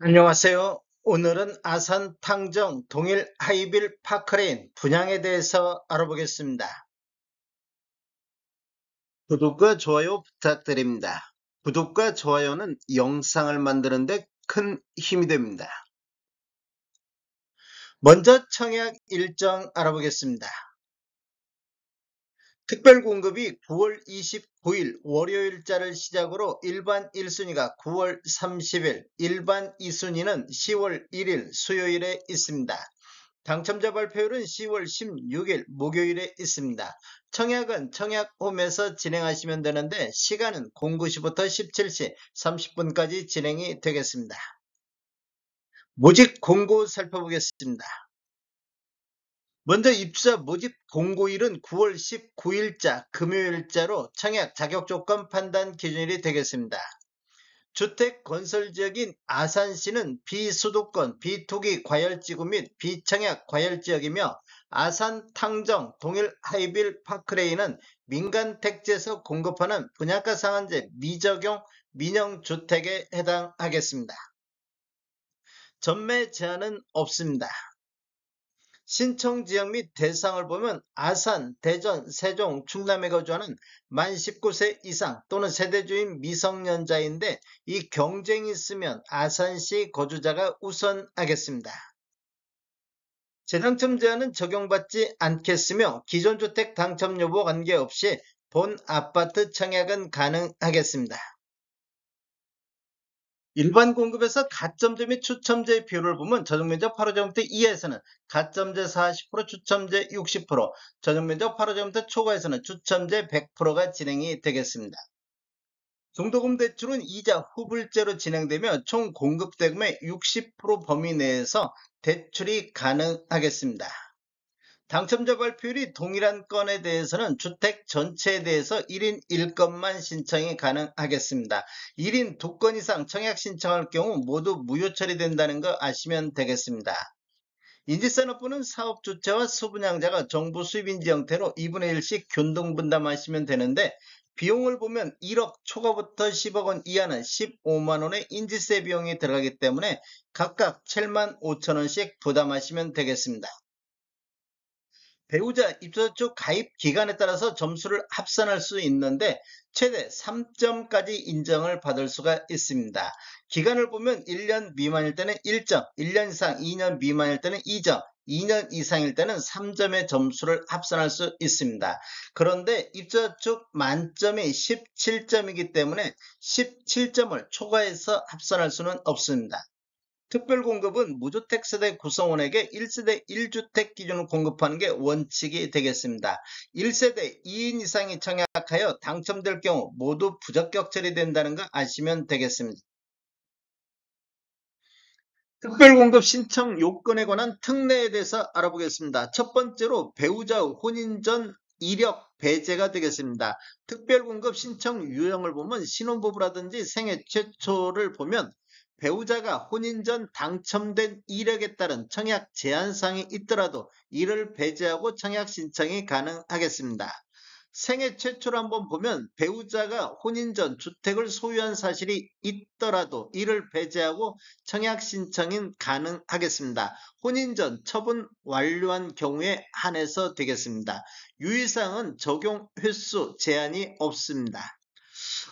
안녕하세요. 오늘은 아산 탕정 동일 하이빌 파크레인 분양에 대해서 알아보겠습니다. 구독과 좋아요 부탁드립니다. 구독과 좋아요는 영상을 만드는데 큰 힘이 됩니다. 먼저 청약 일정 알아보겠습니다. 특별 공급이 9월 29일 월요일자를 시작으로 일반 1순위가 9월 30일, 일반 2순위는 10월 1일 수요일에 있습니다. 당첨자 발표율은 10월 16일 목요일에 있습니다. 청약은 청약홈에서 진행하시면 되는데 시간은 09시부터 17시 30분까지 진행이 되겠습니다. 모집 공고 살펴보겠습니다. 먼저 입주자 모집 공고일은 9월 19일자 금요일자로 청약 자격 조건 판단 기준일이 되겠습니다. 주택 건설 지역인 아산시는 비수도권, 비토기 과열지구 및 비청약 과열지역이며 아산 탕정 동일 하이빌 파크레인은 민간 택지에서 공급하는 분양가 상한제 미적용 민영주택에 해당하겠습니다. 전매 제한은 없습니다. 신청 지역 및 대상을 보면 아산, 대전, 세종, 충남에 거주하는 만 19세 이상 또는 세대주인 미성년자인데 이 경쟁이 있으면 아산시 거주자가 우선하겠습니다. 재당첨 제한은 적용받지 않겠으며 기존 주택 당첨 여부 관계없이 본 아파트 청약은 가능하겠습니다. 일반 공급에서 가점제 및 추첨제 비율을 보면 전용면적 8호제곱미터 이하에서는 가점제 40%, 추첨제 60%, 전용면적 8호제곱미터 초과에서는 추첨제 100%가 진행이 되겠습니다. 중도금 대출은 이자 후불제로 진행되며 총 공급대금의 60% 범위 내에서 대출이 가능하겠습니다. 당첨자 발표율이 동일한 건에 대해서는 주택 전체에 대해서 1인 1건만 신청이 가능하겠습니다. 1인 2건 이상 청약 신청할 경우 모두 무효 처리된다는 거 아시면 되겠습니다. 인지산업부는 사업 주체와 수분양자가 정부 수입인지 형태로 2분의 1씩 균등 분담하시면 되는데 비용을 보면 1억 초과부터 10억 원 이하는 15만 원의 인지세 비용이 들어가기 때문에 각각 7만 5천 원씩 부담하시면 되겠습니다. 배우자 입소자 쪽 가입 기간에 따라서 점수를 합산할 수 있는데 최대 3점까지 인정을 받을 수가 있습니다. 기간을 보면 1년 미만일 때는 1점, 1년 이상 2년 미만일 때는 2점, 2년 이상일 때는 3점의 점수를 합산할 수 있습니다. 그런데 입소자 쪽 만점이 17점이기 때문에 17점을 초과해서 합산할 수는 없습니다. 특별공급은 무주택 세대 구성원에게 1세대 1주택 기준으로 공급하는 게 원칙이 되겠습니다. 1세대 2인 이상이 청약하여 당첨될 경우 모두 부적격 처리된다는 거 아시면 되겠습니다. 특별공급 신청 요건에 관한 특례에 대해서 알아보겠습니다. 첫 번째로 배우자 혼인 전 이력 배제가 되겠습니다. 특별공급 신청 유형을 보면 신혼부부라든지 생애 최초를 보면 배우자가 혼인 전 당첨된 이력에 따른 청약 제한사항이 있더라도 이를 배제하고 청약 신청이 가능하겠습니다. 생애 최초로 한번 보면 배우자가 혼인 전 주택을 소유한 사실이 있더라도 이를 배제하고 청약 신청이 가능하겠습니다. 혼인 전 처분 완료한 경우에 한해서 되겠습니다. 유의사항은 적용 횟수 제한이 없습니다.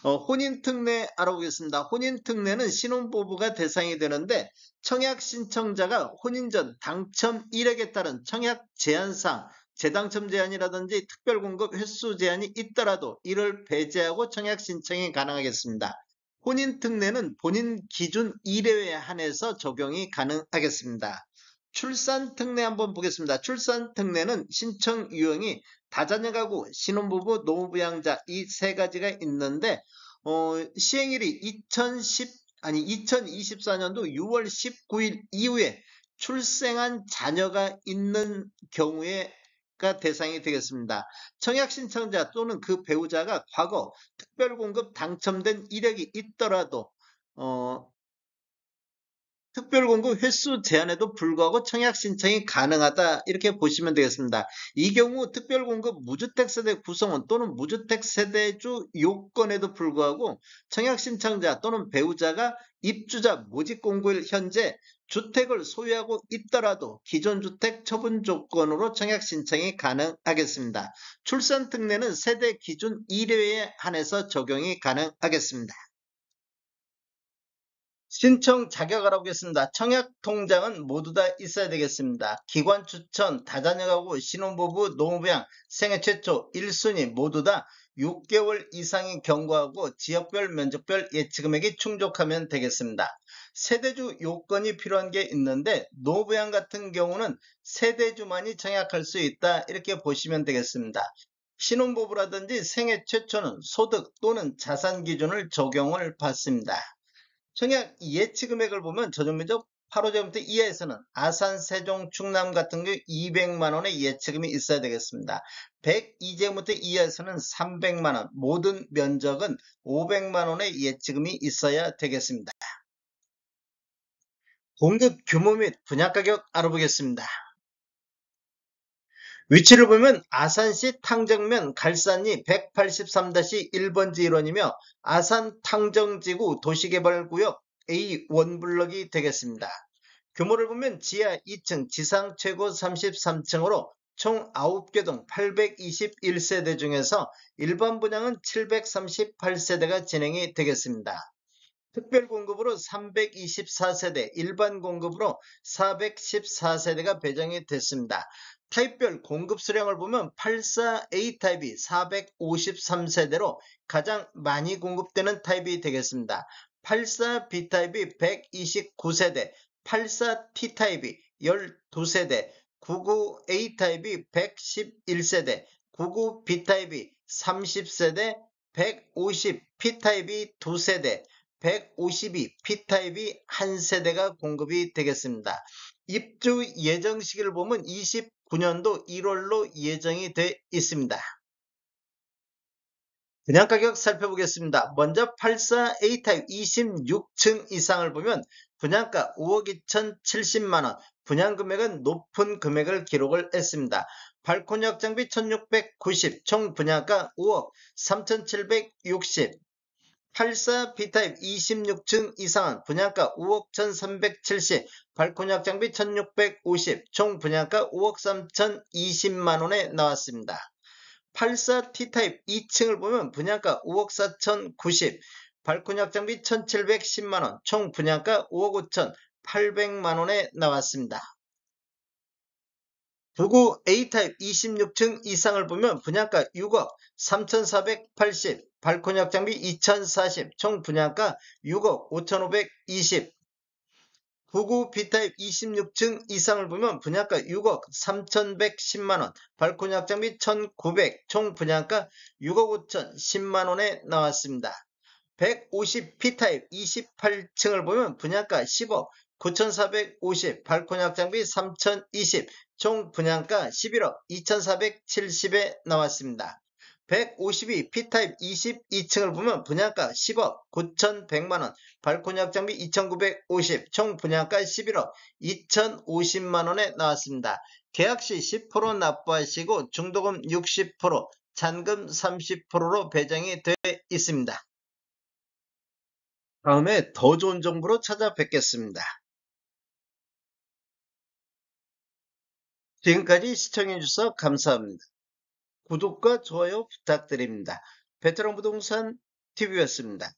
혼인특례 알아보겠습니다. 혼인특례는 신혼부부가 대상이 되는데 청약 신청자가 혼인 전 당첨 이력에 따른 청약 제한상 재당첨 제한이라든지 특별공급 횟수 제한이 있더라도 이를 배제하고 청약 신청이 가능하겠습니다. 혼인특례는 본인 기준 이래에 한해서 적용이 가능하겠습니다. 출산특례 한번 보겠습니다. 출산특례는 신청 유형이 다자녀 가구, 신혼부부, 노부양자 이 세 가지가 있는데 시행일이 2024년도 6월 19일 이후에 출생한 자녀가 있는 경우에가 대상이 되겠습니다. 청약 신청자 또는 그 배우자가 과거 특별공급 당첨된 이력이 있더라도 특별공급 횟수 제한에도 불구하고 청약 신청이 가능하다 이렇게 보시면 되겠습니다. 이 경우 특별공급 무주택세대 구성원 또는 무주택세대주 요건에도 불구하고 청약 신청자 또는 배우자가 입주자 모집 공고일 현재 주택을 소유하고 있더라도 기존 주택 처분 조건으로 청약 신청이 가능하겠습니다. 출산 특례는 세대 기준 1회에 한해서 적용이 가능하겠습니다. 신청 자격 알아보겠습니다. 청약 통장은 모두 다 있어야 되겠습니다. 기관 추천, 다자녀 가구, 신혼부부, 노무부양, 생애 최초 1순위 모두 다 6개월 이상의 경과하고 지역별 면적별 예치금액이 충족하면 되겠습니다. 세대주 요건이 필요한 게 있는데 노부양 같은 경우는 세대주만이 청약할 수 있다 이렇게 보시면 되겠습니다. 신혼부부라든지 생애 최초는 소득 또는 자산 기준을 적용을 받습니다. 청약 예치금액을 보면 저점면적 8호제곱미터 이하에서는 아산, 세종, 충남 같은 경우 200만원의 예치금이 있어야 되겠습니다. 102제곱미터 이하에서는 300만원, 모든 면적은 500만원의 예치금이 있어야 되겠습니다. 공급 규모 및 분양가격 알아보겠습니다. 위치를 보면 아산시 탕정면 갈산리 183-1번지 일원이며 아산 탕정지구 도시개발구역 A1블럭이 되겠습니다. 규모를 보면 지하 2층, 지상 최고 33층으로 총 9개 동 821세대 중에서 일반 분양은 738세대가 진행이 되겠습니다. 특별 공급으로 324세대, 일반 공급으로 414세대가 배정이 됐습니다. 타입별 공급 수량을 보면 84A 타입이 453세대로 가장 많이 공급되는 타입이 되겠습니다. 84B 타입이 129세대, 84T 타입이 12세대, 99A 타입이 111세대, 99B 타입이 30세대, 150P 타입이 2세대, 152 P타입이 한 세대가 공급이 되겠습니다. 입주 예정 시기를 보면 29년도 1월로 예정이 돼 있습니다. 분양가격 살펴보겠습니다. 먼저 84A 타입 26층 이상을 보면 분양가 5억 2,070만원, 분양금액은 높은 금액을 기록을 했습니다. 발코니 확장비 1,690, 총 분양가 5억 3,760, 84B 타입 26층 이상은 분양가 5억 1,370, 발코니 확장비 1,650, 총 분양가 5억 3,020만원에 나왔습니다. 84T 타입 2층을 보면 분양가 5억 4,090, 발코니 확장비 1,710만원, 총 분양가 5억 5,800만원에 나왔습니다. 99 A타입 26층 이상을 보면 분양가 6억 3,480, 발코니 확장비 2,040, 총 분양가 6억 5,520. 99 B타입 26층 이상을 보면 분양가 6억 3,110만원, 발코니 확장비 1,900, 총 분양가 6억 5,010만원에 나왔습니다. 150 P타입 28층을 보면 분양가 10억 9,450, 발코니 확장비 3,020, 총 분양가 11억 2,470에 나왔습니다. 152 P타입 22층을 보면 분양가 10억 9,100만원, 발코니 확장비 2,950, 총 분양가 11억 2,050만원에 나왔습니다. 계약시 10% 납부하시고 중도금 60%, 잔금 30%로 배정이 되어 있습니다. 다음에 더 좋은 정보로 찾아뵙겠습니다. 지금까지 시청해주셔서 감사합니다. 구독과 좋아요 부탁드립니다. 베테랑 부동산 TV였습니다.